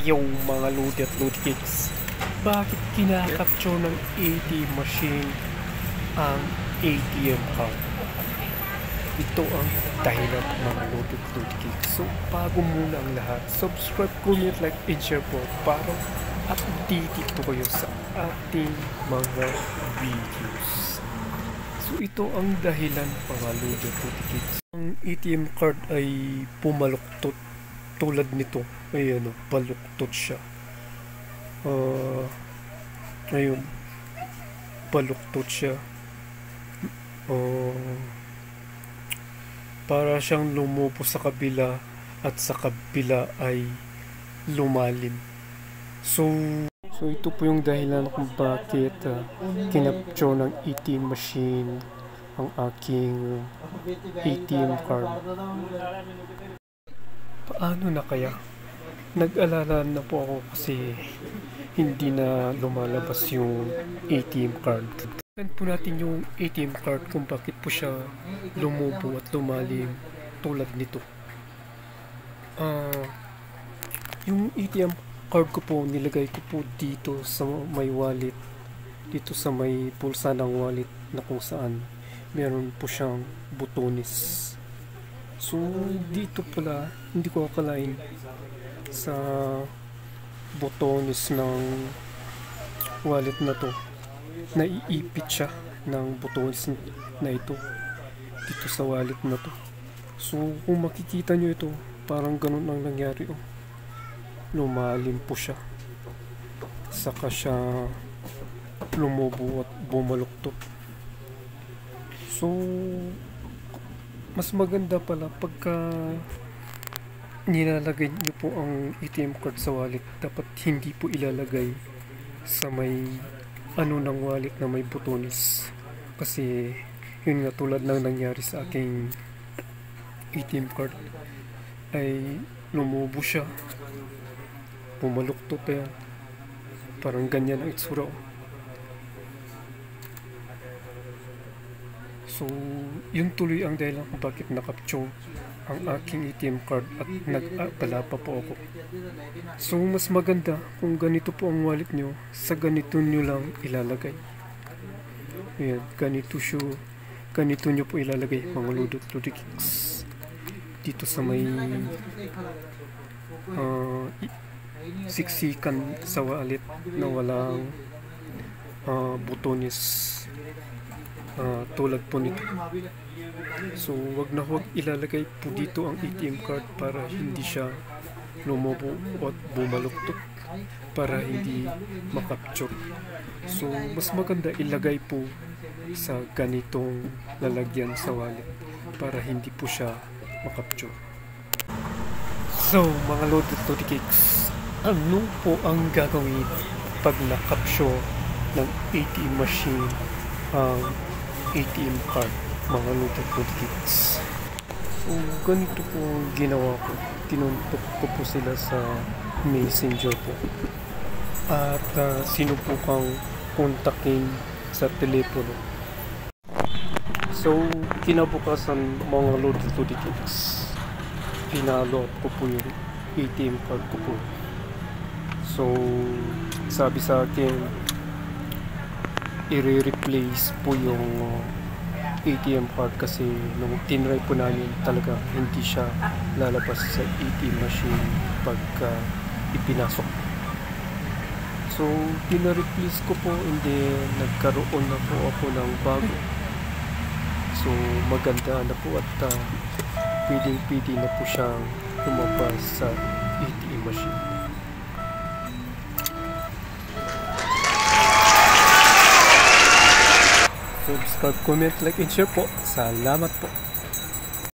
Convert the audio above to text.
Yo mga Lodi at Lodi Cakes, bakit kinakapture ng ATM machine ang ATM card? Ito ang dahilan mga Lodi at Lodi Cakes. So bago muna ang lahat, subscribe, comment, like, and share po para updated po kayo sa ating mga videos. So ito ang dahilan mga Lodi at Lodi Cakes. Ang ATM card ay pumaluktot tulad nito. Ayan, baluktot siya. Ayun, baluktot siya. Para siyang lumupo sa kabila at sa kabila ay lumalim. So ito po yung dahilan kung bakit kinapture ng ATM machine ang aking ATM card. Paano na kaya? Nag-alala na po ako kasi hindi na lumalabas yung ATM card. Tignan po natin yung ATM card kung bakit po siya lumubo at lumalim tulad nito. Yung ATM card ko po, nilagay ko po dito sa may wallet. Dito sa may pulsa ng wallet na kung saan meron po siyang butones. So dito pala, hindi ko akalain sa butones ng wallet na to, naiipit siya ng butones na ito dito sa wallet na to. So kung makikita nyo ito, parang ganun ang nangyari. Lumalim po siya, saka siya lumubo at bumaluktot. So mas maganda pala pagka nilalagay niyo po ang ATM card sa wallet, dapat hindi po ilalagay sa may ng wallet na may butones, kasi yun nga, tulad ng nangyari sa aking ATM card ay lumubo siya, pumaluktot. Yan, parang ganyan ang itsura. So yun tuloy ang dahilan kung bakit nakapture ang aking ATM card at nag-abala pa po ako. So mas maganda kung ganito po ang wallet nyo, sa ganito nyo lang ilalagay. Ayan, ganito nyo po ilalagay mga Lodi at Lodi Cakes. Dito sa may siksikan sa wallet na walang butones. Tulad po nito. So wag na wag ilalagay po dito ang ATM card para hindi siya lumubo at bumaluktot, para hindi makapture. So mas maganda ilagay po sa ganitong lalagyan sa wallet para hindi po siya makapture. So mga Lodi at Lodi Cakes, ano po ang gagawin pag nakapture ng ATM machine ang ATM card mga Lodi at Lodi Cakes? So ganito po ginawa ko, tinuntok ko po sila sa messenger po at sinubukang kontakin sa telepono. So kinabukasan mga Lodi at Lodi Cakes, pinalo ko po yung ATM card ko po. So sabi sa akin, i-replace po yung ATM card kasi nung tinry po namin talaga hindi siya lalabas sa ATM machine pagka ipinasok. So pina-replace ko po, and then nagkaroon na po ako ng bago. So maganda na po at pwede na po siyang lumabas sa ATM machine. Subscribe, comment, like, and share po. Salamat po.